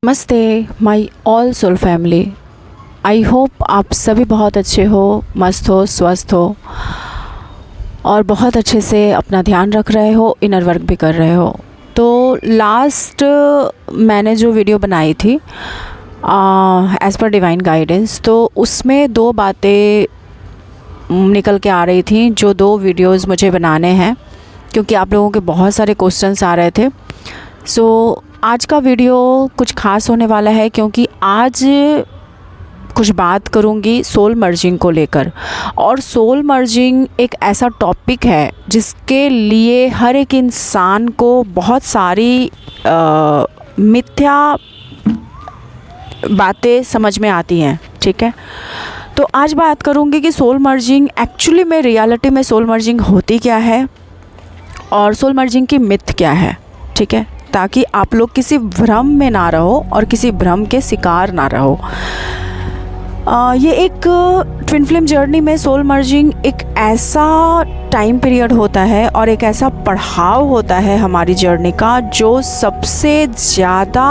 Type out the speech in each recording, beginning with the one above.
नमस्ते my all soul family. I hope आप सभी बहुत अच्छे हो, मस्त हो, स्वस्थ हो और बहुत अच्छे से अपना ध्यान रख रहे हो, इनर वर्क भी कर रहे हो। तो लास्ट मैंने जो वीडियो बनाई थी एज़ पर डिवाइन गाइडेंस, तो उसमें दो बातें निकल के आ रही थी, जो दो वीडियोस मुझे बनाने हैं क्योंकि आप लोगों के बहुत सारे क्वेश्चंस आ रहे थे। सो आज का वीडियो कुछ खास होने वाला है क्योंकि आज कुछ बात करूंगी सोल मर्जिंग को लेकर। और सोल मर्जिंग एक ऐसा टॉपिक है जिसके लिए हर एक इंसान को बहुत सारी मिथ्या बातें समझ में आती हैं, ठीक है। तो आज बात करूंगी कि सोल मर्जिंग एक्चुअली में, रियलिटी में सोल मर्जिंग होती क्या है और सोल मर्जिंग की मिथ क्या है, ठीक है, ताकि आप लोग किसी भ्रम में ना रहो और किसी भ्रम के शिकार ना रहो। ये एक ट्विन फ्लेम जर्नी में सोल मर्जिंग एक ऐसा टाइम पीरियड होता है और एक ऐसा पड़ाव होता है हमारी जर्नी का जो सबसे ज़्यादा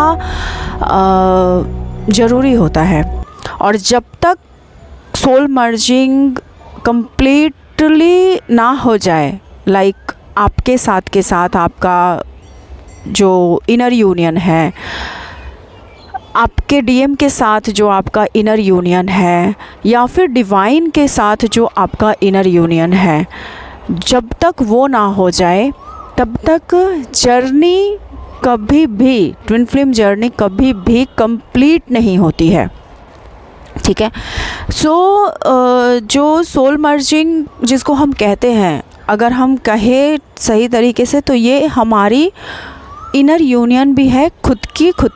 ज़रूरी होता है। और जब तक सोल मर्जिंग कंप्लीटली ना हो जाए, लाइक आपके साथ के साथ आपका जो इनर यूनियन है, आपके डीएम के साथ जो आपका इनर यूनियन है, या फिर डिवाइन के साथ जो आपका इनर यूनियन है, जब तक वो ना हो जाए तब तक जर्नी कभी भी, ट्विन फ्लेम जर्नी कभी भी कंप्लीट नहीं होती है, ठीक है। जो सोल मर्जिंग जिसको हम कहते हैं, अगर हम कहें सही तरीके से, तो ये हमारी इनर यूनियन भी है खुद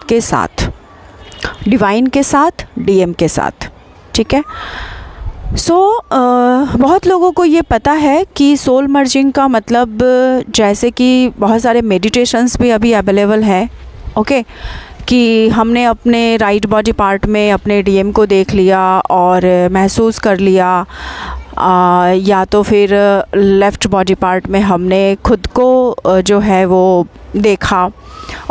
के साथ, डिवाइन के साथ, डीएम के साथ, ठीक है। बहुत लोगों को ये पता है कि सोल मर्जिंग का मतलब, जैसे कि बहुत सारे मेडिटेशंस भी अभी अवेलेबल है, ओके, कि हमने अपने राइट बॉडी पार्ट में अपने डीएम को देख लिया और महसूस कर लिया, या तो फिर लेफ़्ट बॉडी पार्ट में हमने खुद को जो है वो देखा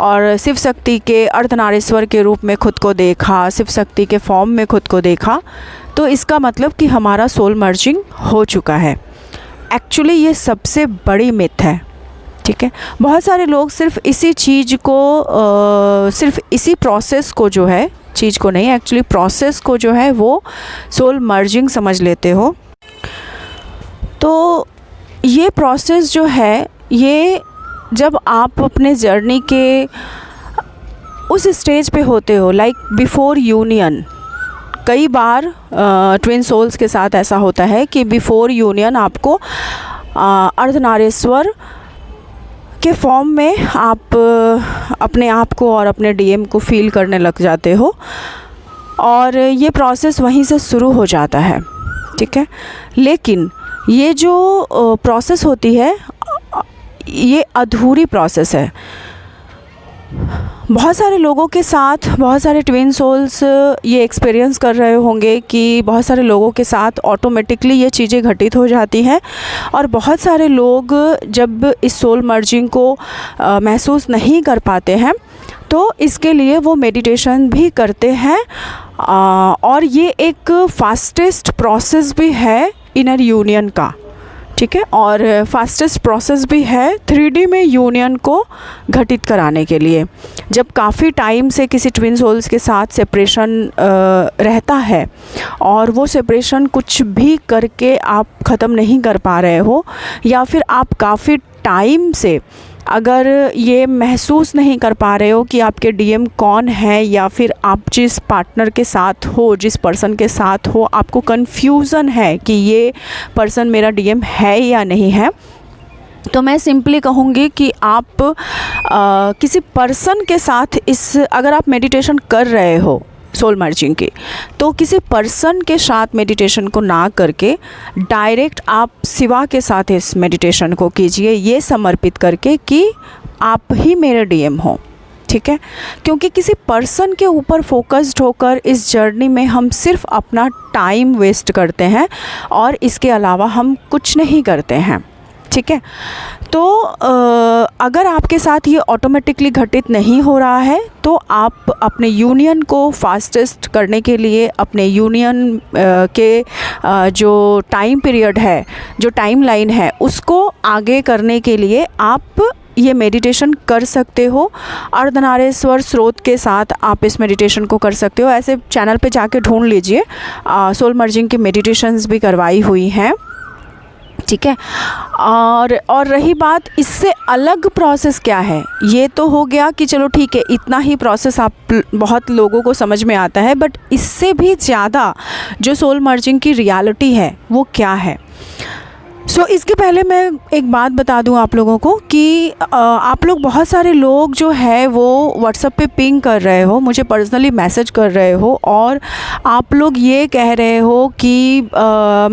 और शिव शक्ति के अर्धनारीश्वर के रूप में खुद को देखा, शिव शक्ति के फॉर्म में खुद को देखा। तो इसका मतलब कि हमारा सोल मर्जिंग हो चुका है। एक्चुअली ये सबसे बड़ी मिथ है, ठीक है। बहुत सारे लोग सिर्फ इसी चीज़ को, सिर्फ इसी प्रोसेस को जो है, चीज़ को नहीं, एक्चुअली प्रोसेस को जो है वो सोल मर्जिंग समझ लेते हो। तो ये प्रोसेस जो है, ये जब आप अपने जर्नी के उस स्टेज पे होते हो, लाइक बिफोर यूनियन, कई बार ट्विन सोल्स के साथ ऐसा होता है कि बिफोर यूनियन आपको अर्धनारीश्वर के फॉर्म में आप अपने आप को और अपने डीएम को फील करने लग जाते हो और ये प्रोसेस वहीं से शुरू हो जाता है, ठीक है। लेकिन ये जो प्रोसेस होती है, ये अधूरी प्रोसेस है। बहुत सारे लोगों के साथ, बहुत सारे ट्विन सोल्स ये एक्सपीरियंस कर रहे होंगे कि बहुत सारे लोगों के साथ ऑटोमेटिकली ये चीज़ें घटित हो जाती हैं और बहुत सारे लोग जब इस सोल मर्जिंग को महसूस नहीं कर पाते हैं तो इसके लिए वो मेडिटेशन भी करते हैं। और ये एक फास्टेस्ट प्रोसेस भी है इनर यूनियन का, ठीक है, और फास्टेस्ट प्रोसेस भी है 3D में यूनियन को घटित कराने के लिए। जब काफ़ी टाइम से किसी ट्विन सोल्स के साथ सेपरेशन रहता है और वो सेपरेशन कुछ भी करके आप ख़त्म नहीं कर पा रहे हो, या फिर आप काफ़ी टाइम से अगर ये महसूस नहीं कर पा रहे हो कि आपके डीएम कौन है, या फिर आप जिस पार्टनर के साथ हो, जिस पर्सन के साथ हो, आपको कन्फ्यूज़न है कि ये पर्सन मेरा डीएम है या नहीं है, तो मैं सिंपली कहूँगी कि आप किसी पर्सन के साथ अगर आप मेडिटेशन कर रहे हो सोल मर्जिंग की, तो किसी पर्सन के साथ मेडिटेशन को ना करके डायरेक्ट आप शिवा के साथ इस मेडिटेशन को कीजिए, ये समर्पित करके कि आप ही मेरे डीएम हो, ठीक है। क्योंकि किसी पर्सन के ऊपर फोकस्ड होकर इस जर्नी में हम सिर्फ अपना टाइम वेस्ट करते हैं और इसके अलावा हम कुछ नहीं करते हैं, ठीक है। तो अगर आपके साथ ये ऑटोमेटिकली घटित नहीं हो रहा है तो आप अपने यूनियन को फास्टेस्ट करने के लिए अपने यूनियन के जो टाइम पीरियड है, जो टाइम लाइन है, उसको आगे करने के लिए आप ये मेडिटेशन कर सकते हो। अर्धनारीश्वर स्रोत के साथ आप इस मेडिटेशन को कर सकते हो। ऐसे चैनल पे जाके ढूंढ लीजिए, सोल मर्जिंग की मेडिटेशंस भी करवाई हुई हैं, ठीक है। और रही बात इससे अलग प्रोसेस क्या है, ये तो हो गया कि चलो ठीक है, इतना ही प्रोसेस आप बहुत लोगों को समझ में आता है, बट इससे भी ज़्यादा जो सोल मर्जिंग की रियलिटी है वो क्या है। इसके पहले मैं एक बात बता दूं आप लोगों को कि आप लोग बहुत सारे लोग जो है वो व्हाट्सएप पे पिंग कर रहे हो, मुझे पर्सनली मैसेज कर रहे हो और आप लोग ये कह रहे हो कि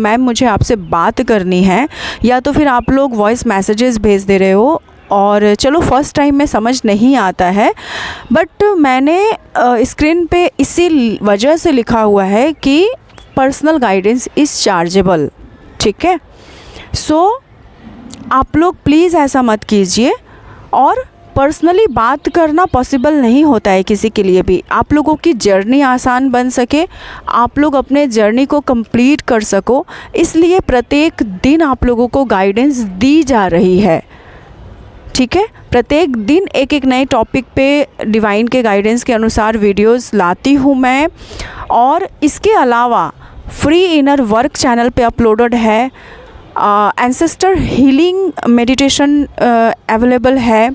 मैम मुझे आपसे बात करनी है, या तो फिर आप लोग वॉइस मैसेजेस भेज दे रहे हो। और चलो फर्स्ट टाइम में समझ नहीं आता है, बट मैंने स्क्रीन पे इसी वजह से लिखा हुआ है कि पर्सनल गाइडेंस इज़ चार्जेबल, ठीक है। आप लोग प्लीज़ ऐसा मत कीजिए। और पर्सनली बात करना पॉसिबल नहीं होता है किसी के लिए भी। आप लोगों की जर्नी आसान बन सके, आप लोग अपने जर्नी को कंप्लीट कर सको, इसलिए प्रत्येक दिन आप लोगों को गाइडेंस दी जा रही है, ठीक है। प्रत्येक दिन एक एक नए टॉपिक पे डिवाइन के गाइडेंस के अनुसार वीडियोस लाती हूँ मैं। और इसके अलावा फ्री इनर वर्क चैनल पे अपलोडेड है, एंसेस्टर हीलिंग मेडिटेशन अवेलेबल है,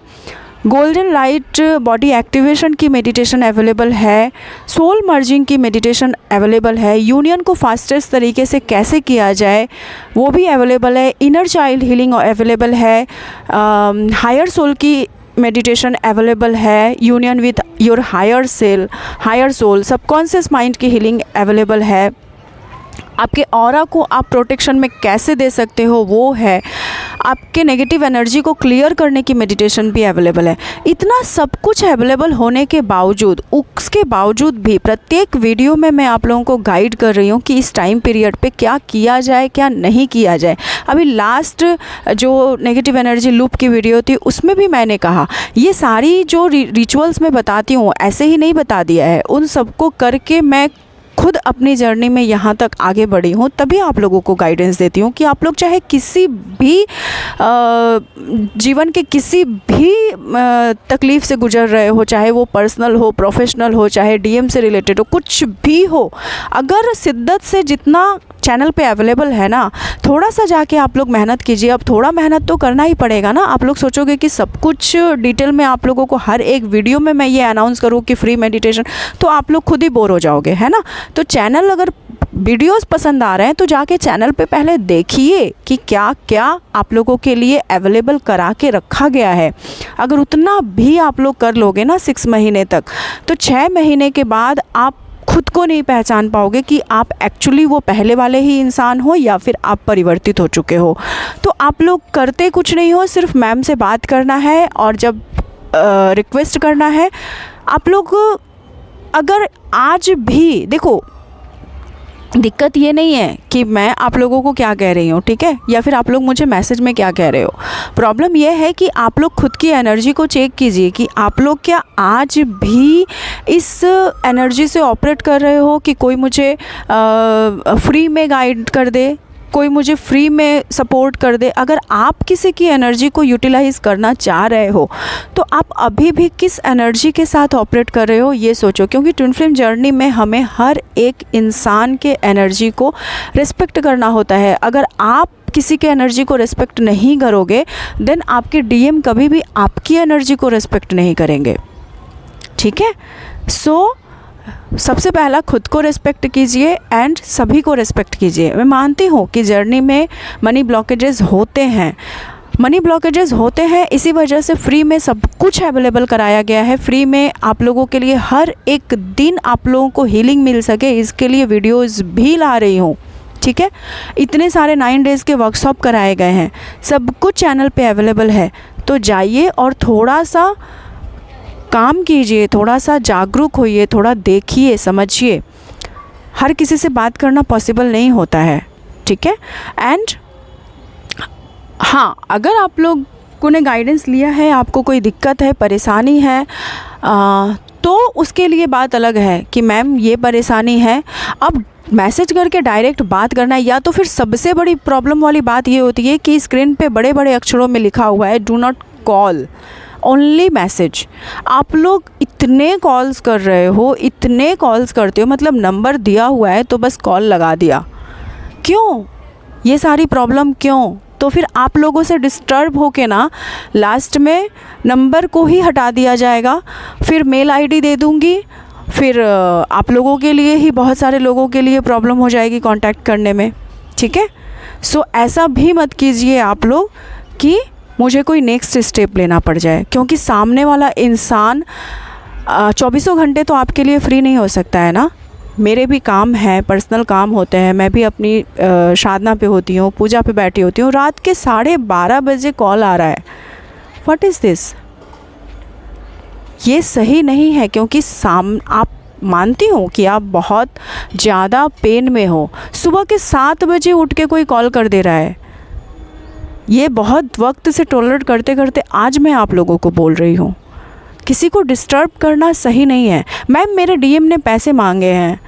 गोल्डन लाइट बॉडी एक्टिवेशन की मेडिटेशन अवेलेबल है, सोल मर्जिंग की मेडिटेशन अवेलेबल है, यूनियन को फास्टेस्ट तरीके से कैसे किया जाए वो भी अवेलेबल है, इनर चाइल्ड हीलिंग अवेलेबल है, हायर सोल की मेडिटेशन अवेलेबल है, union with your higher soul, subconscious mind की हीलिंग अवेलेबल है, आपके ऑरा को आप प्रोटेक्शन में कैसे दे सकते हो वो है, आपके नेगेटिव एनर्जी को क्लियर करने की मेडिटेशन भी अवेलेबल है। इतना सब कुछ अवेलेबल होने के बावजूद, उसके बावजूद भी प्रत्येक वीडियो में मैं आप लोगों को गाइड कर रही हूँ कि इस टाइम पीरियड पे क्या किया जाए, क्या नहीं किया जाए। अभी लास्ट जो नेगेटिव एनर्जी लूप की वीडियो थी उसमें भी मैंने कहा ये सारी जो रिचुअल्स मैं बताती हूँ ऐसे ही नहीं बता दिया है, उन सबको करके मैं खुद अपनी जर्नी में यहाँ तक आगे बढ़ी हूँ, तभी आप लोगों को गाइडेंस देती हूँ कि आप लोग चाहे किसी भी जीवन के किसी भी तकलीफ़ से गुजर रहे हो, चाहे वो पर्सनल हो, प्रोफेशनल हो, चाहे डीएम से रिलेटेड हो, कुछ भी हो, अगर शिद्दत से जितना चैनल पे अवेलेबल है ना, थोड़ा सा जाके आप लोग मेहनत कीजिए। अब थोड़ा मेहनत तो करना ही पड़ेगा ना। आप लोग सोचोगे कि सब कुछ डिटेल में आप लोगों को हर एक वीडियो में मैं ये अनाउंस करूँ कि फ्री मेडिटेशन, तो आप लोग खुद ही बोर हो जाओगे, है ना। तो चैनल अगर वीडियोस पसंद आ रहे हैं तो जाके चैनल पे पहले देखिए कि क्या क्या आप लोगों के लिए अवेलेबल करा के रखा गया है। अगर उतना भी आप लोग कर लोगे ना 6 महीने तक, तो 6 महीने के बाद आप खुद को नहीं पहचान पाओगे कि आप एक्चुअली वो पहले वाले ही इंसान हो या फिर आप परिवर्तित हो चुके हो। तो आप लोग करते कुछ नहीं हो, सिर्फ मैम से बात करना है और जब रिक्वेस्ट करना है। आप लोग अगर आज भी देखो, दिक्कत ये नहीं है कि मैं आप लोगों को क्या कह रही हूँ, ठीक है, या फिर आप लोग मुझे मैसेज में क्या कह रहे हो। प्रॉब्लम ये है कि आप लोग खुद की एनर्जी को चेक कीजिए कि आप लोग क्या आज भी इस एनर्जी से ऑपरेट कर रहे हो कि कोई मुझे फ्री में गाइड कर दे, कोई मुझे फ्री में सपोर्ट कर दे। अगर आप किसी की एनर्जी को यूटिलाइज़ करना चाह रहे हो तो आप अभी भी किस एनर्जी के साथ ऑपरेट कर रहे हो ये सोचो, क्योंकि ट्विन फ्लेम जर्नी में हमें हर एक इंसान के एनर्जी को रिस्पेक्ट करना होता है। अगर आप किसी के एनर्जी को रिस्पेक्ट नहीं करोगे देन आपके डीएम कभी भी आपकी एनर्जी को रिस्पेक्ट नहीं करेंगे, ठीक है। सबसे पहला खुद को रिस्पेक्ट कीजिए एंड सभी को रिस्पेक्ट कीजिए। मैं मानती हूँ कि जर्नी में मनी ब्लॉकेजेस होते हैं, इसी वजह से फ्री में सब कुछ अवेलेबल कराया गया है। फ्री में आप लोगों के लिए हर एक दिन आप लोगों को हीलिंग मिल सके, इसके लिए वीडियोस भी ला रही हूँ, ठीक है। इतने सारे 9 डेज़ के वर्कशॉप कराए गए हैं, सब कुछ चैनल पे अवेलेबल है। तो जाइए और थोड़ा सा काम कीजिए, थोड़ा सा जागरूक होइए, थोड़ा देखिए, समझिए। हर किसी से बात करना पॉसिबल नहीं होता है, ठीक है। एंड हाँ, अगर आप लोगों ने गाइडेंस लिया है, आपको कोई दिक्कत है, परेशानी है, तो उसके लिए बात अलग है कि मैम ये परेशानी है। अब मैसेज करके डायरेक्ट बात करना है, या तो फिर सबसे बड़ी प्रॉब्लम वाली बात ये होती है कि स्क्रीन पे बड़े बड़े अक्षरों में लिखा हुआ है do not call, only message. आप लोग इतने कॉल्स कर रहे हो, इतने कॉल्स करते हो, मतलब नंबर दिया हुआ है तो बस कॉल लगा दिया। क्यों ये सारी प्रॉब्लम क्यों? तो फिर आप लोगों से डिस्टर्ब हो के ना लास्ट में नंबर को ही हटा दिया जाएगा, फिर मेल आईडी दे दूँगी, फिर आप लोगों के लिए ही बहुत सारे लोगों के लिए प्रॉब्लम हो जाएगी कांटेक्ट करने में। ठीक है, सो ऐसा भी मत कीजिए आप लोग कि मुझे कोई नेक्स्ट स्टेप लेना पड़ जाए, क्योंकि सामने वाला इंसान 24 घंटे तो आपके लिए फ्री नहीं हो सकता है ना। मेरे भी काम है, पर्सनल काम होते हैं, मैं भी अपनी साधना पे होती हूँ, पूजा पे बैठी होती हूँ, रात के 12:30 बजे कॉल आ रहा है। What is this? ये सही नहीं है, क्योंकि आप मानती हूँ कि आप बहुत ज़्यादा पेन में हो, सुबह के 7 बजे उठ के कोई कॉल कर दे रहा है। ये बहुत वक्त से टॉलरेट करते करते आज मैं आप लोगों को बोल रही हूँ, किसी को डिस्टर्ब करना सही नहीं है। मैम मेरे डीएम ने पैसे मांगे हैं,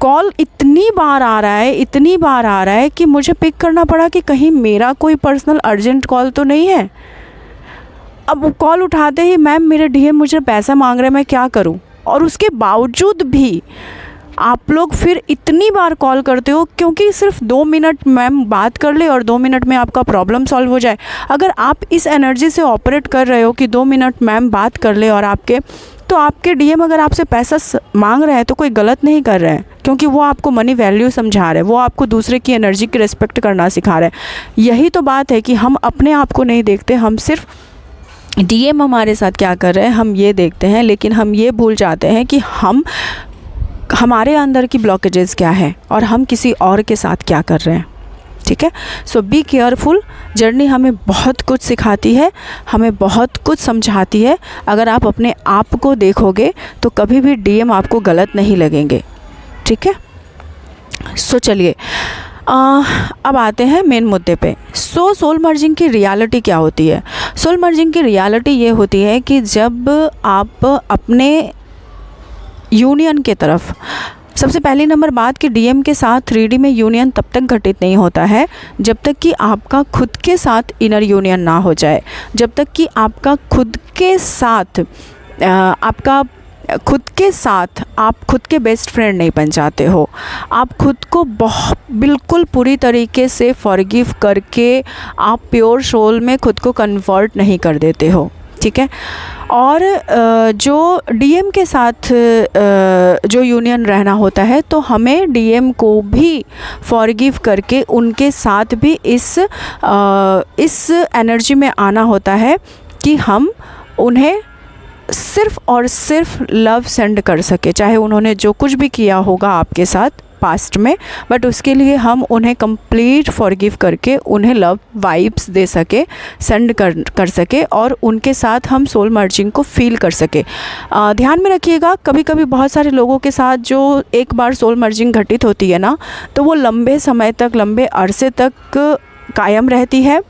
कॉल इतनी बार आ रहा है, इतनी बार आ रहा है कि मुझे पिक करना पड़ा कि कहीं मेरा कोई पर्सनल अर्जेंट कॉल तो नहीं है। अब कॉल उठाते ही मैम मेरे डीएम मुझे पैसा मांग रहे हैं, मैं क्या करूं? और उसके बावजूद भी आप लोग फिर इतनी बार कॉल करते हो, क्योंकि सिर्फ 2 मिनट मैम बात कर ले और 2 मिनट में आपका प्रॉब्लम सॉल्व हो जाए। अगर आप इस एनर्जी से ऑपरेट कर रहे हो कि 2 मिनट मैम बात कर ले और तो आपके डीएम अगर आपसे पैसा मांग रहे हैं तो कोई गलत नहीं कर रहे हैं, क्योंकि वो आपको मनी वैल्यू समझा रहे हैं, वो आपको दूसरे की एनर्जी की रिस्पेक्ट करना सिखा रहे हैं। यही तो बात है कि हम अपने आप को नहीं देखते, हम सिर्फ डीएम हमारे साथ क्या कर रहे हैं हम ये देखते हैं, लेकिन हम ये भूल जाते हैं कि हमारे अंदर की ब्लॉकेजेस क्या है और हम किसी और के साथ क्या कर रहे हैं। ठीक है, सो बी केयरफुल। जर्नी हमें बहुत कुछ सिखाती है, हमें बहुत कुछ समझाती है। अगर आप अपने आप को देखोगे तो कभी भी डीएम आपको गलत नहीं लगेंगे। ठीक है, सो चलिए अब आते हैं मेन मुद्दे पे। सोल मर्जिंग की रियलिटी क्या होती है? सोल मर्जिंग की रियलिटी ये होती है कि जब आप अपने यूनियन के तरफ, सबसे पहली नंबर बात कि डीएम के साथ 3D में यूनियन तब तक घटित नहीं होता है जब तक कि आपका खुद के साथ इनर यूनियन ना हो जाए, जब तक कि आपका खुद के साथ आप खुद के बेस्ट फ्रेंड नहीं बन जाते हो, आप खुद को बिल्कुल पूरी तरीके से फॉरगिव करके आप प्योर सोल में खुद को कन्वर्ट नहीं कर देते हो। ठीक है, और जो डीएम के साथ जो यूनियन रहना होता है, तो हमें डीएम को भी फॉरगिव करके उनके साथ भी इस एनर्जी में आना होता है कि हम उन्हें सिर्फ़ और सिर्फ लव सेंड कर सके, चाहे उन्होंने जो कुछ भी किया होगा आपके साथ पास्ट में, बट उसके लिए हम उन्हें कंप्लीट फॉरगिव करके उन्हें लव वाइब्स दे सके, सेंड कर सके, और उनके साथ हम सोल मर्जिंग को फील कर सके। ध्यान में रखिएगा, कभी कभी बहुत सारे लोगों के साथ जो एक बार सोल मर्जिंग घटित होती है ना, तो वो लंबे समय तक, लंबे अरसे तक कायम रहती है।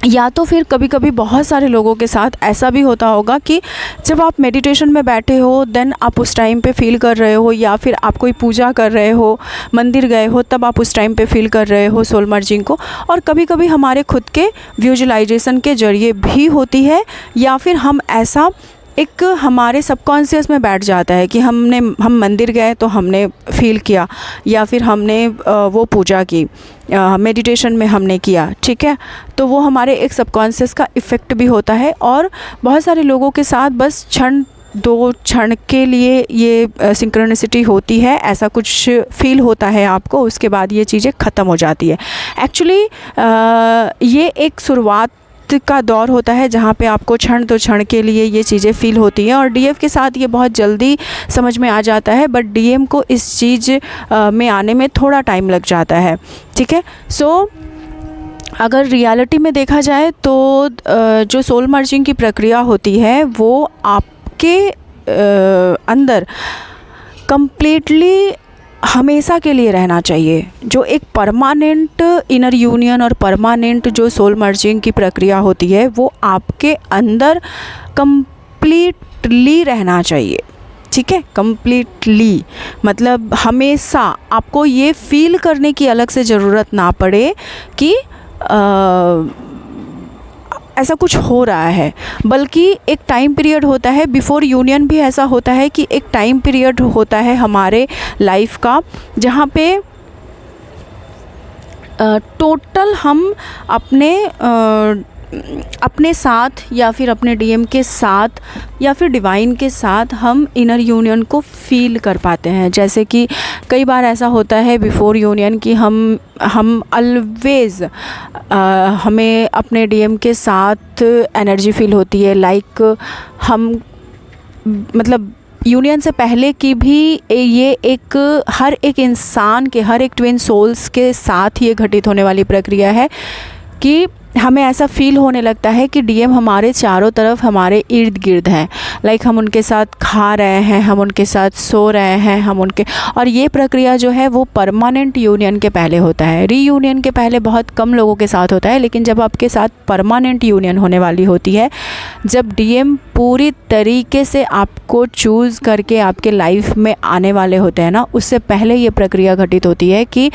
या तो फिर कभी कभी बहुत सारे लोगों के साथ ऐसा भी होता होगा कि जब आप मेडिटेशन में बैठे हो, देन आप उस टाइम पे फील कर रहे हो, या फिर आप कोई पूजा कर रहे हो, मंदिर गए हो, तब आप उस टाइम पे फील कर रहे हो सोल मर्जिंग को। और कभी कभी हमारे खुद के विजुअलाइजेशन के ज़रिए भी होती है, या फिर हम ऐसा एक हमारे सबकॉन्शियस में बैठ जाता है कि हम मंदिर गए तो हमने फ़ील किया, या फिर हमने वो पूजा की, मेडिटेशन में हमने किया। ठीक है, तो वो हमारे एक सबकॉन्शियस का इफ़ेक्ट भी होता है। और बहुत सारे लोगों के साथ बस दो क्षण के लिए ये सिंक्रोनिसिटी होती है, ऐसा कुछ फ़ील होता है आपको, उसके बाद ये चीज़ें ख़त्म हो जाती है। एक्चुअली ये एक शुरुआत का दौर होता है जहाँ पे आपको क्षण दो क्षण के लिए ये चीज़ें फ़ील होती हैं, और डीएफ के साथ ये बहुत जल्दी समझ में आ जाता है, बट डीएम को इस चीज़ में आने में थोड़ा टाइम लग जाता है। ठीक है, सो अगर रियलिटी में देखा जाए तो जो सोल मर्जिंग की प्रक्रिया होती है वो आपके अंदर कंप्लीटली हमेशा के लिए रहना चाहिए। जो एक परमानेंट इनर यूनियन और परमानेंट जो सोल मर्जिंग की प्रक्रिया होती है वो आपके अंदर कंप्लीटली रहना चाहिए, ठीक है। कंप्लीटली मतलब हमेशा आपको ये फील करने की अलग से ज़रूरत ना पड़े कि ऐसा कुछ हो रहा है, बल्कि एक टाइम पीरियड होता है बिफ़ोर यूनियन भी ऐसा होता है कि एक टाइम पीरियड होता है हमारे लाइफ का जहाँ पे टोटल हम अपने साथ या फिर अपने डीएम के साथ या फिर डिवाइन के साथ हम इनर यूनियन को फील कर पाते हैं। जैसे कि कई बार ऐसा होता है बिफ़ोर यूनियन कि हम ऑलवेज़ हमें अपने डीएम के साथ एनर्जी फील होती है, लाइक हम मतलब यूनियन से पहले की भी ये एक हर एक इंसान के, हर एक ट्विन सोल्स के साथ ये घटित होने वाली प्रक्रिया है कि हमें ऐसा फ़ील होने लगता है कि डीएम हमारे चारों तरफ हमारे इर्द गिर्द हैं, लाइक हम उनके साथ खा रहे हैं, हम उनके साथ सो रहे हैं, हम उनके, और ये प्रक्रिया जो है वो परमानेंट यूनियन के पहले होता है। रीयूनियन के पहले बहुत कम लोगों के साथ होता है, लेकिन जब आपके साथ परमानेंट यूनियन होने वाली होती है, जब डीएम पूरी तरीके से आपको चूज़ करके आपके लाइफ में आने वाले होते हैं ना, उससे पहले ये प्रक्रिया घटित होती है कि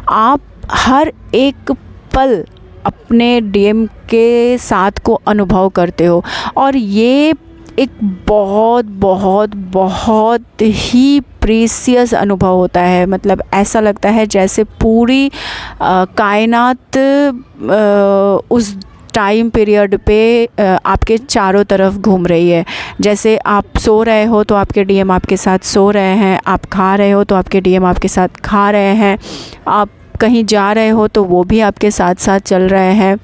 आप हर एक पल अपने डीएम के साथ को अनुभव करते हो। और ये एक बहुत बहुत बहुत ही प्रीसियस अनुभव होता है। मतलब ऐसा लगता है जैसे पूरी कायनात उस टाइम पीरियड पे आपके चारों तरफ घूम रही है। जैसे आप सो रहे हो तो आपके डीएम आपके साथ सो रहे हैं, आप खा रहे हो तो आपके डीएम आपके साथ खा रहे हैं, आप कहीं जा रहे हो तो वो भी आपके साथ साथ चल रहे हैं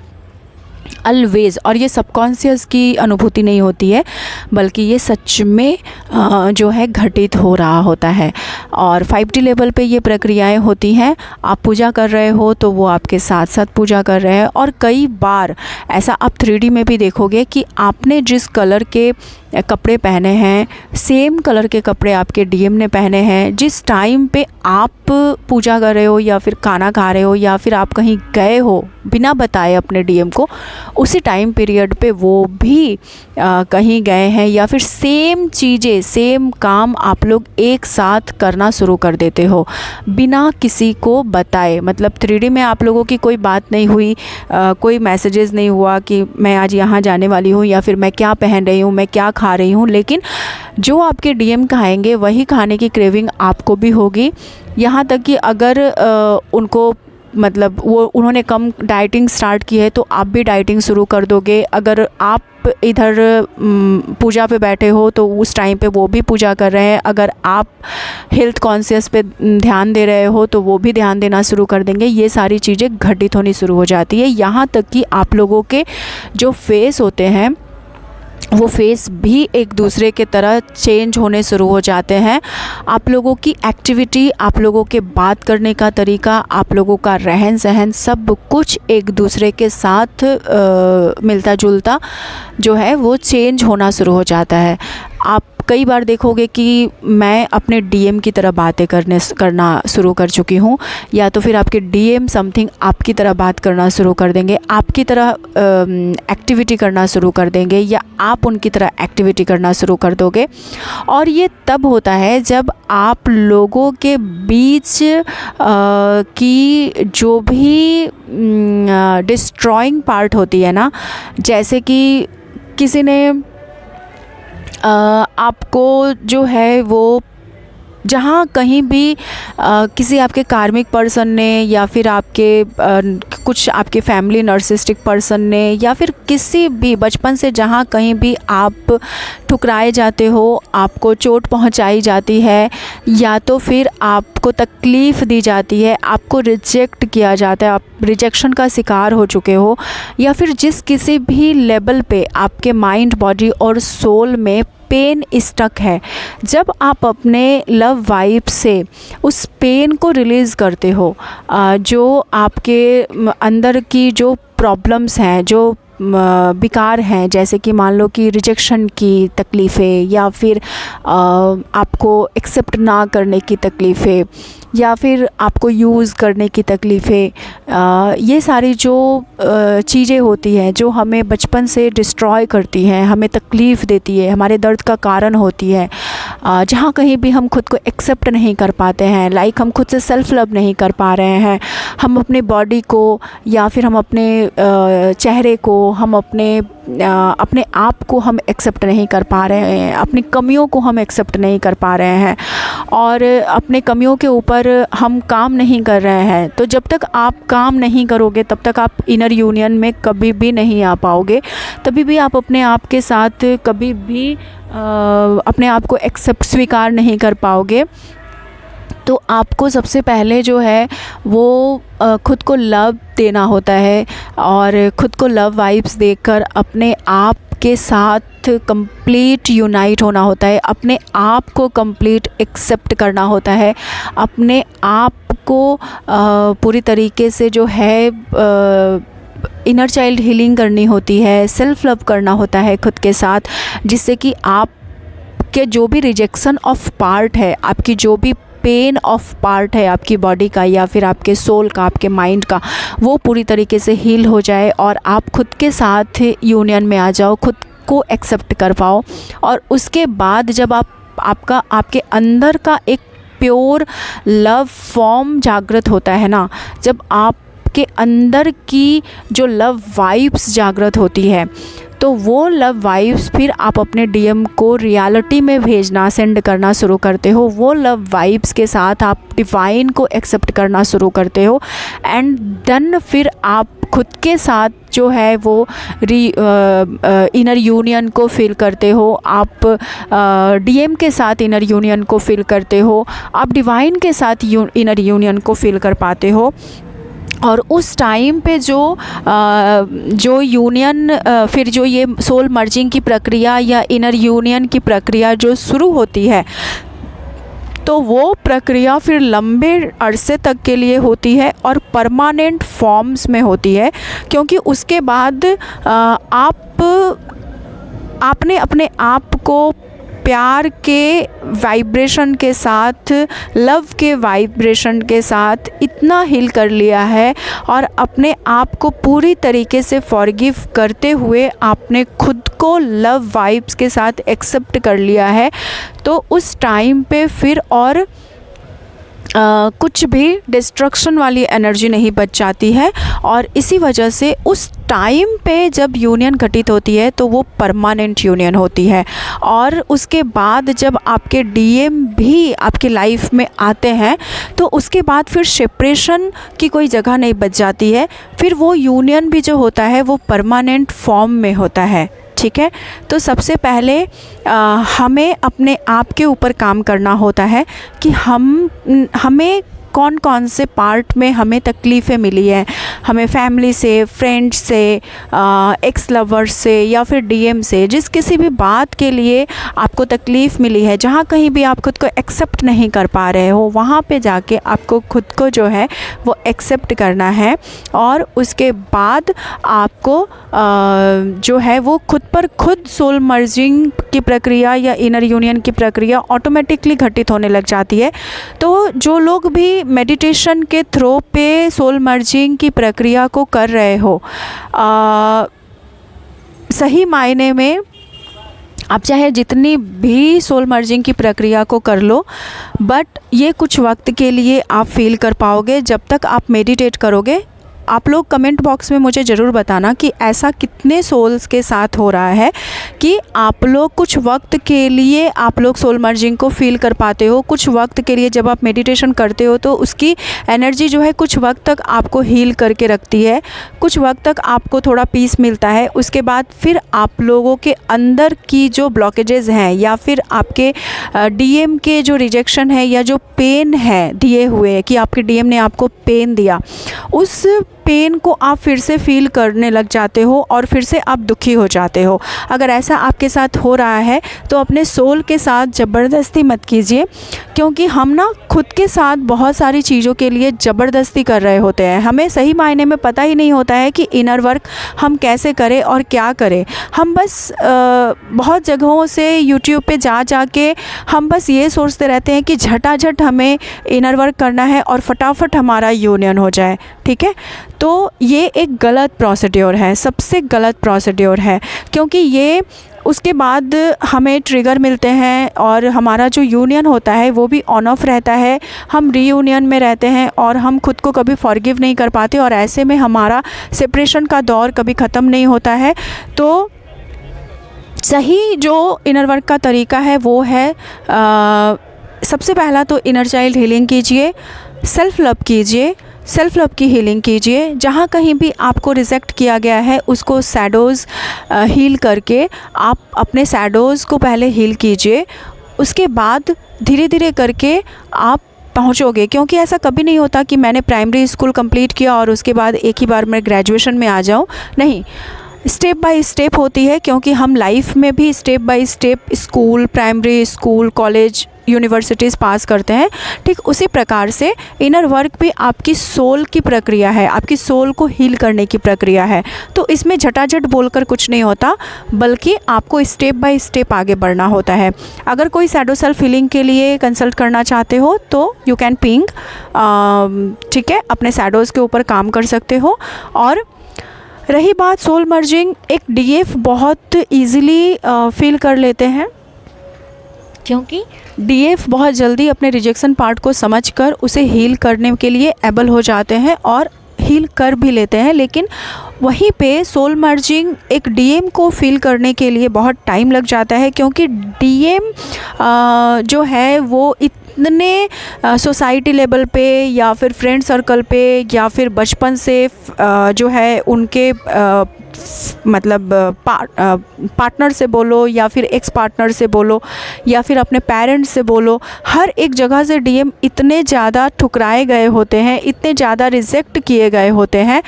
ऑलवेज़। और ये सबकॉन्शियस की अनुभूति नहीं होती है, बल्कि ये सच में जो है घटित हो रहा होता है। और 5D लेवल पे ये प्रक्रियाएं होती हैं। आप पूजा कर रहे हो तो वो आपके साथ साथ पूजा कर रहे हैं। और कई बार ऐसा आप 3D में भी देखोगे कि आपने जिस कलर के कपड़े पहने हैं, सेम कलर के कपड़े आपके डीएम ने पहने हैं। जिस टाइम पे आप पूजा कर रहे हो या फिर खाना खा रहे हो या फिर आप कहीं गए हो बिना बताए अपने डीएम को, उसी टाइम पीरियड पे वो भी कहीं गए हैं, या फिर सेम चीज़ें, सेम काम आप लोग एक साथ करना शुरू कर देते हो बिना किसी को बताए। मतलब 3D में आप लोगों की कोई बात नहीं हुई, कोई मैसेजेस नहीं हुआ कि मैं आज यहाँ जाने वाली हूँ या फिर मैं क्या पहन रही हूँ, मैं क्या खा रही हूँ, लेकिन जो आपके डीएम खाएंगे वही खाने की क्रेविंग आपको भी होगी। यहाँ तक कि अगर उनको मतलब वो उन्होंने कम डाइटिंग स्टार्ट की है तो आप भी डाइटिंग शुरू कर दोगे। अगर आप इधर पूजा पे बैठे हो तो उस टाइम पे वो भी पूजा कर रहे हैं। अगर आप हेल्थ कॉन्शियस पे ध्यान दे रहे हो तो वो भी ध्यान देना शुरू कर देंगे। ये सारी चीज़ें घटित होनी शुरू हो जाती है। यहाँ तक कि आप लोगों के जो फेस होते हैं वो फेस भी एक दूसरे के तरह चेंज होने शुरू हो जाते हैं। आप लोगों की एक्टिविटी, आप लोगों के बात करने का तरीका, आप लोगों का रहन सहन, सब कुछ एक दूसरे के साथ मिलता जुलता जो है वो चेंज होना शुरू हो जाता है। आप कई बार देखोगे कि मैं अपने डीएम की तरह बातें करना शुरू कर चुकी हूँ, या तो फिर आपके डीएम समथिंग आपकी तरह बात करना शुरू कर देंगे, आपकी तरह एक्टिविटी करना शुरू कर देंगे, या आप उनकी तरह एक्टिविटी करना शुरू कर दोगे। और ये तब होता है जब आप लोगों के बीच की जो भी डिस्ट्रॉइंग पार्ट होती है ना, जैसे कि किसी ने आपको जो है वो जहाँ कहीं भी किसी आपके कार्मिक पर्सन ने, या फिर आपके कुछ आपके फैमिली नार्सिसिस्टिक पर्सन ने, या फिर किसी भी बचपन से जहाँ कहीं भी आप ठुकराए जाते हो, आपको चोट पहुँचाई जाती है, या तो फिर आपको तकलीफ़ दी जाती है, आपको रिजेक्ट किया जाता है, आप रिजेक्शन का शिकार हो चुके हो, या फिर जिस किसी भी लेवल पे आपके माइंड, बॉडी और सोल में पेन स्टक है, जब आप अपने लव वाइब से उस पेन को रिलीज़ करते हो, जो आपके अंदर की जो प्रॉब्लम्स हैं, जो विकार हैं, जैसे कि मान लो कि रिजेक्शन की तकलीफ़ें, या फिर आपको एक्सेप्ट ना करने की तकलीफ़ें, या फिर आपको यूज़ करने की तकलीफ़ें, ये सारी जो चीज़ें होती हैं जो हमें बचपन से डिस्ट्रॉय करती हैं, हमें तकलीफ़ देती है, हमारे दर्द का कारण होती है, जहाँ कहीं भी हम खुद को एक्सेप्ट नहीं कर पाते हैं, लाइक हम खुद से सेल्फ़ लव नहीं कर पा रहे हैं, हम अपने बॉडी को या फिर हम अपने चेहरे को, हम अपने आप को हम एक्सेप्ट नहीं कर पा रहे हैं, अपनी कमियों को हम एक्सेप्ट नहीं कर पा रहे हैं, और अपने कमियों के ऊपर हम काम नहीं कर रहे हैं। तो जब तक आप काम नहीं करोगे तब तक आप इनर यूनियन में कभी भी नहीं आ पाओगे, तभी भी आप अपने आप के साथ कभी भी अपने आप को एक्सेप्ट, स्वीकार नहीं कर पाओगे। तो आपको सबसे पहले जो है वो खुद को लव देना होता है, और खुद को लव वाइब्स देकर अपने आप के साथ कंप्लीट यूनाइट होना होता है, अपने आप को कंप्लीट एक्सेप्ट करना होता है, अपने आप को पूरी तरीके से जो है इनर चाइल्ड हीलिंग करनी होती है, सेल्फ़ लव करना होता है खुद के साथ, जिससे कि आप के जो भी रिजेक्शन ऑफ पार्ट है, आपकी जो भी पेन ऑफ पार्ट है आपकी बॉडी का या फिर आपके सोल का, आपके माइंड का, वो पूरी तरीके से हील हो जाए और आप खुद के साथ यूनियन में आ जाओ, खुद को एक्सेप्ट कर पाओ। और उसके बाद जब आपके अंदर का एक प्योर लव फॉर्म जागृत होता है ना, जब आपके अंदर की जो लव वाइब्स जागृत होती है, तो वो लव वाइब्स फिर आप अपने डीएम को रियलिटी में भेजना, सेंड करना शुरू करते हो। वो लव वाइब्स के साथ आप डिवाइन को एक्सेप्ट करना शुरू करते हो, एंड देन फिर आप खुद के साथ जो है वो इनर यूनियन को फील करते हो, आप डीएम के साथ इनर यूनियन को फील करते हो, आप डिवाइन के साथ इनर यूनियन को फील कर पाते हो। और उस टाइम पे जो यूनियन फिर जो ये सोल मर्जिंग की प्रक्रिया या इनर यूनियन की प्रक्रिया जो शुरू होती है, तो वो प्रक्रिया फिर लंबे अरसे तक के लिए होती है और परमानेंट फॉर्म्स में होती है, क्योंकि उसके बाद आपने अपने आप को प्यार के वाइब्रेशन के साथ, लव के वाइब्रेशन के साथ इतना हील कर लिया है, और अपने आप को पूरी तरीके से फॉरगिव करते हुए आपने खुद को लव वाइब्स के साथ एक्सेप्ट कर लिया है। तो उस टाइम पे फिर और कुछ भी डिस्ट्रक्शन वाली एनर्जी नहीं बच जाती है, और इसी वजह से उस टाइम पे जब यूनियन घटित होती है तो वो परमानेंट यूनियन होती है। और उसके बाद जब आपके डीएम भी आपकी लाइफ में आते हैं तो उसके बाद फिर सेपरेशन की कोई जगह नहीं बच जाती है, फिर वो यूनियन भी जो होता है वो परमानेंट फॉर्म में होता है। ठीक है, तो सबसे पहले हमें अपने आप के ऊपर काम करना होता है कि हमें कौन कौन से पार्ट में हमें तकलीफ़ें मिली हैं, हमें फैमिली से, फ्रेंड्स से, एक्स लवर्स से या फिर डीएम से, जिस किसी भी बात के लिए आपको तकलीफ़ मिली है, जहाँ कहीं भी आप खुद को एक्सेप्ट नहीं कर पा रहे हो, वहाँ पे जाके आपको खुद को जो है वो एक्सेप्ट करना है। और उसके बाद आपको जो है वो खुद पर खुद सोल मर्जिंग की प्रक्रिया या इनर यूनियन की प्रक्रिया ऑटोमेटिकली घटित होने लग जाती है। तो जो लोग भी मेडिटेशन के थ्रू पे सोल मर्जिंग की प्रक्रिया को कर रहे हो, सही मायने में आप चाहे जितनी भी सोल मर्जिंग की प्रक्रिया को कर लो, बट ये कुछ वक्त के लिए आप फील कर पाओगे जब तक आप मेडिटेट करोगे। आप लोग कमेंट बॉक्स में मुझे ज़रूर बताना कि ऐसा कितने सोल्स के साथ हो रहा है कि आप लोग कुछ वक्त के लिए आप लोग सोल मर्जिंग को फील कर पाते हो। कुछ वक्त के लिए जब आप मेडिटेशन करते हो तो उसकी एनर्जी जो है कुछ वक्त तक आपको हील करके रखती है, कुछ वक्त तक आपको थोड़ा पीस मिलता है। उसके बाद फिर आप लोगों के अंदर की जो ब्लॉकेजेस हैं या फिर आपके डीएम के जो रिजेक्शन है या जो पेन है दिए हुए कि आपके डीएम ने आपको पेन दिया, उस पेन को आप फिर से फील करने लग जाते हो और फिर से आप दुखी हो जाते हो। अगर ऐसा आपके साथ हो रहा है तो अपने सोल के साथ ज़बरदस्ती मत कीजिए, क्योंकि हम ना खुद के साथ बहुत सारी चीज़ों के लिए ज़बरदस्ती कर रहे होते हैं। हमें सही मायने में पता ही नहीं होता है कि इनर वर्क हम कैसे करें और क्या करें। हम बस बहुत जगहों से यूट्यूब पे जा के हम बस ये सोचते रहते हैं कि झटाझट हमें इनर वर्क करना है और फटाफट हमारा यूनियन हो जाए, ठीक है। तो ये एक गलत प्रोसीड्योर है, सबसे गलत प्रोसीड्योर है, क्योंकि ये उसके बाद हमें ट्रिगर मिलते हैं और हमारा जो यूनियन होता है वो भी ऑन ऑफ रहता है। हम रीयूनियन में रहते हैं और हम खुद को कभी फॉरगिव नहीं कर पाते और ऐसे में हमारा सेपरेशन का दौर कभी ख़त्म नहीं होता है। तो सही जो इनर वर्क का तरीका है वो है सबसे पहला तो इनर चाइल्ड हीलिंग कीजिए, सेल्फ़ लव कीजिए, सेल्फ़ लव की हीलिंग कीजिए। जहाँ कहीं भी आपको रिजेक्ट किया गया है उसको शैडोज़ हील करके आप अपने शैडोज़ को पहले हील कीजिए, उसके बाद धीरे धीरे करके आप पहुँचोगे। क्योंकि ऐसा कभी नहीं होता कि मैंने प्राइमरी स्कूल कंप्लीट किया और उसके बाद एक ही बार मैं ग्रेजुएशन में आ जाऊँ, नहीं, स्टेप बाय स्टेप होती है। क्योंकि हम लाइफ में भी step by step school, primary school, college, universities pass करते हैं, ठीक उसी प्रकार से इनर वर्क भी आपकी सोल की प्रक्रिया है, आपकी सोल को हील करने की प्रक्रिया है। तो इसमें झटाझट बोलकर कुछ नहीं होता, बल्कि आपको स्टेप बाय स्टेप आगे बढ़ना होता है। अगर कोई शैडो सेल्फ हीलिंग के लिए कंसल्ट करना चाहते हो तो यू कैन पिंग, ठीक है, अपने शैडोज़ के ऊपर काम कर सकते हो। और रही बात सोल मर्जिंग, एक डीएफ बहुत इजीली फील कर लेते हैं, क्योंकि डीएफ बहुत जल्दी अपने रिजेक्शन पार्ट को समझकर उसे हील करने के लिए एबल हो जाते हैं और हील कर भी लेते हैं। लेकिन वहीं पे सोल मर्जिंग एक डीएम को फील करने के लिए बहुत टाइम लग जाता है, क्योंकि डीएम जो है वो इतने सोसाइटी लेवल पे या फिर फ्रेंड सर्कल पे या फिर बचपन से जो है उनके मतलब पार्टनर से बोलो या फिर एक्स पार्टनर से बोलो या फिर अपने पेरेंट्स से बोलो, हर एक जगह से डीएम इतने ज़्यादा ठुकराए गए होते हैं, इतने ज़्यादा रिजेक्ट किए गए होते हैं,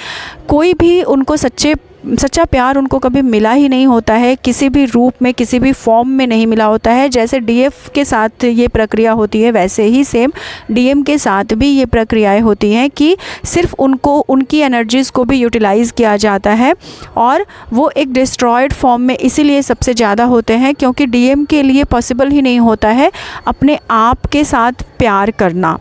कोई भी उनको सच्चा प्यार उनको कभी मिला ही नहीं होता है, किसी भी रूप में, किसी भी फॉर्म में नहीं मिला होता है। जैसे डीएफ के साथ ये प्रक्रिया होती है, वैसे ही सेम डीएम के साथ भी ये प्रक्रियाएं होती हैं कि सिर्फ उनको उनकी एनर्जीज़ को भी यूटिलाइज़ किया जाता है और वो एक डिस्ट्रॉयड फॉर्म में इसीलिए सबसे ज़्यादा होते हैं, क्योंकि डीएम के लिए पॉसिबल ही नहीं होता है अपने आप के साथ प्यार करना,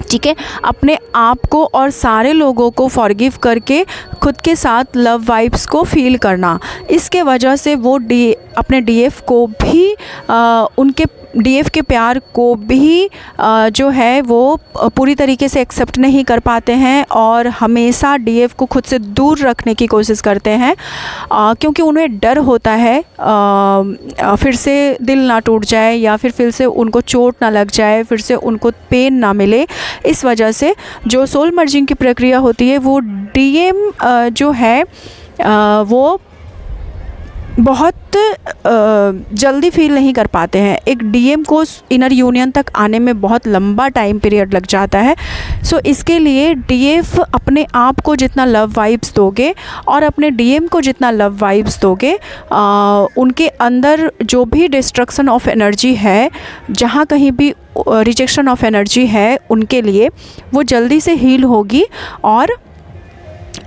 ठीक है, अपने आप को और सारे लोगों को फॉरगिव करके खुद के साथ लव वाइब्स को फील करना। इसके वजह से वो अपने डीएफ को भी उनके डीएफ के प्यार को भी जो है वो पूरी तरीके से एक्सेप्ट नहीं कर पाते हैं और हमेशा डीएफ को खुद से दूर रखने की कोशिश करते हैं, क्योंकि उन्हें डर होता है फिर से दिल ना टूट जाए या फिर से उनको चोट ना लग जाए, फिर से उनको पेन ना मिले। इस वजह से जो सोल मर्जिंग की प्रक्रिया होती है वो डीएम जो है वो बहुत जल्दी फील नहीं कर पाते हैं। एक डीएम को इनर यूनियन तक आने में बहुत लंबा टाइम पीरियड लग जाता है। सो इसके लिए डीएफ अपने आप को जितना लव वाइब्स दोगे और अपने डीएम को जितना लव वाइब्स दोगे, उनके अंदर जो भी डिस्ट्रक्शन ऑफ एनर्जी है, जहाँ कहीं भी रिजेक्शन ऑफ एनर्जी है, उनके लिए वो जल्दी से हील होगी। और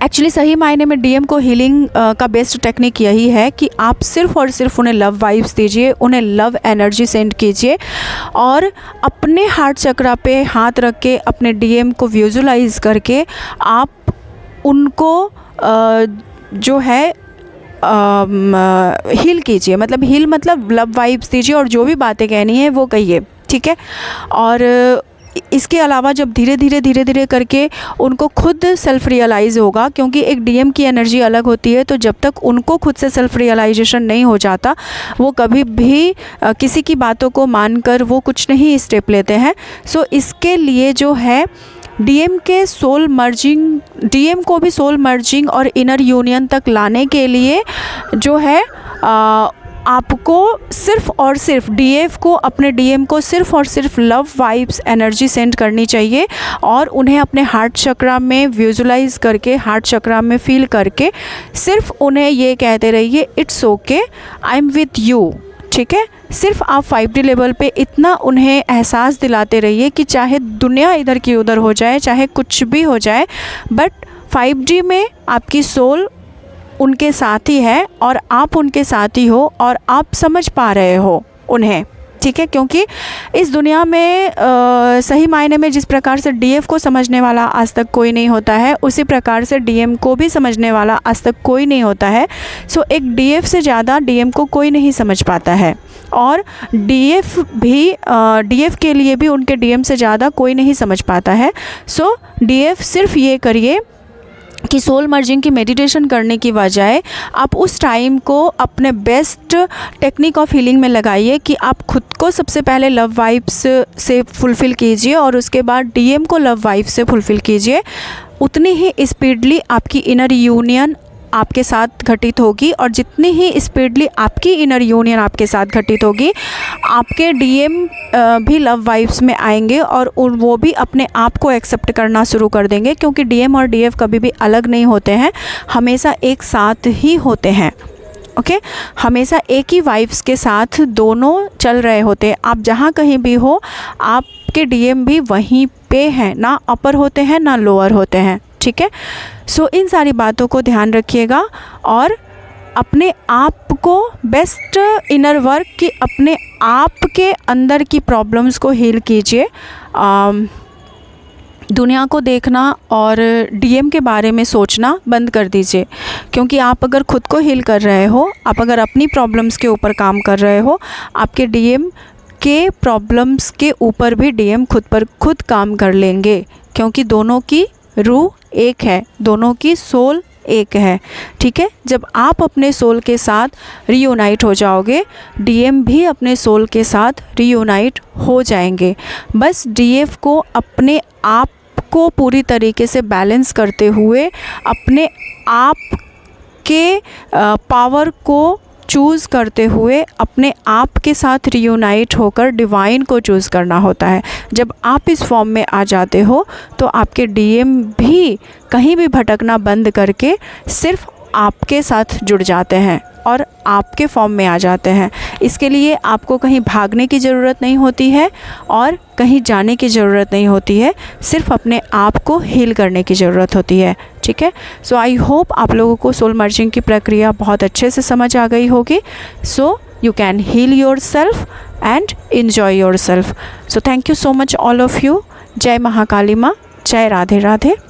एक्चुअली सही मायने में डीएम को हीलिंग का बेस्ट टेक्निक यही है कि आप सिर्फ़ और सिर्फ उन्हें लव वाइब्स दीजिए, उन्हें लव एनर्जी सेंड कीजिए और अपने हार्ट चक्रा पे हाथ रख के अपने डीएम को विजुलाइज करके आप उनको जो है हील कीजिए। मतलब हील मतलब लव वाइब्स दीजिए और जो भी बातें कहनी है वो कहिए, ठीक है। और इसके अलावा जब धीरे धीरे करके उनको खुद सेल्फ़ रियलाइज़ होगा, क्योंकि एक डीएम की एनर्जी अलग होती है, तो जब तक उनको खुद से सेल्फ़ रियलाइजेशन नहीं हो जाता वो कभी भी किसी की बातों को मानकर वो कुछ नहीं स्टेप लेते हैं। सो इसके लिए जो है डीएम को भी सोल मर्जिंग और इनर यूनियन तक लाने के लिए जो है आपको सिर्फ़ और सिर्फ डीएफ को, अपने डीएम को सिर्फ़ और सिर्फ लव वाइब्स एनर्जी सेंड करनी चाहिए और उन्हें अपने हार्ट चक्रा में विजुलाइज करके, हार्ट चक्रा में फील करके सिर्फ उन्हें ये कहते रहिए, it's okay, I am with you. ठीक है, सिर्फ आप 5D लेवल पे इतना उन्हें एहसास दिलाते रहिए कि चाहे दुनिया इधर की उधर हो जाए, चाहे कुछ भी हो जाए, बट 5D में आपकी सोल उनके साथ ही है और आप उनके साथ ही हो और आप समझ पा रहे हो उन्हें। ठीक है, क्योंकि इस दुनिया में सही मायने में जिस प्रकार से डीएफ को समझने वाला आज तक कोई नहीं होता है, उसी प्रकार से डीएम को भी समझने वाला आज तक कोई नहीं होता है। सो एक डीएफ से ज़्यादा डीएम को कोई नहीं समझ पाता है और डीएफ के लिए भी उनके डीएम से ज़्यादा कोई नहीं समझ पाता है। सो डीएफ सिर्फ ये करिए कि सोल मर्जिंग की मेडिटेशन करने की बजाय आप उस टाइम को अपने बेस्ट टेक्निक ऑफ हीलिंग में लगाइए कि आप खुद को सबसे पहले लव वाइब्स से फुलफ़िल कीजिए और उसके बाद डीएम को लव वाइब्स से फुलफ़िल कीजिए। उतनी ही स्पीडली आपकी इनर यूनियन आपके साथ घटित होगी और जितनी ही स्पीडली आपकी इनर यूनियन आपके साथ घटित होगी, आपके डीएम भी लव वाइब्स में आएंगे और वो भी अपने आप को एक्सेप्ट करना शुरू कर देंगे, क्योंकि डीएम और डीएफ कभी भी अलग नहीं होते हैं, हमेशा एक साथ ही होते हैं। ओके, हमेशा एक ही वाइब्स के साथ दोनों चल रहे होते हैं। आप जहाँ कहीं भी हो, आपके डीएम भी वहीं पे हैं, ना अपर होते हैं ना लोअर होते हैं। ठीक है, सो इन सारी बातों को ध्यान रखिएगा और अपने आप को बेस्ट इनर वर्क की अपने आप के अंदर की प्रॉब्लम्स को हील कीजिए। दुनिया को देखना और डीएम के बारे में सोचना बंद कर दीजिए, क्योंकि आप अगर खुद को हील कर रहे हो, आप अगर अपनी प्रॉब्लम्स के ऊपर काम कर रहे हो, आपके डीएम के प्रॉब्लम्स के ऊपर भी डीएम खुद काम कर लेंगे, क्योंकि दोनों की रूह एक है, दोनों की सोल एक है। ठीक है, जब आप अपने सोल के साथ रीयूनाइट हो जाओगे, डीएम भी अपने सोल के साथ रीयूनाइट हो जाएंगे। बस डीएफ को अपने आप को पूरी तरीके से बैलेंस करते हुए अपने आप के पावर को चूज़ करते हुए अपने आप के साथ रीयूनाइट होकर डिवाइन को चूज़ करना होता है। जब आप इस फॉर्म में आ जाते हो तो आपके डीएम भी कहीं भी भटकना बंद करके सिर्फ आपके साथ जुड़ जाते हैं और आपके फॉर्म में आ जाते हैं। इसके लिए आपको कहीं भागने की ज़रूरत नहीं होती है और कहीं जाने की ज़रूरत नहीं होती है, सिर्फ अपने आप को हील करने की ज़रूरत होती है। ठीक है, सो आई होप आप लोगों को सोल मर्जिंग की प्रक्रिया बहुत अच्छे से समझ आ गई होगी। सो you can heal yourself and enjoy yourself. So thank you so much all of you. जय महाकाली माँ, जय राधे राधे।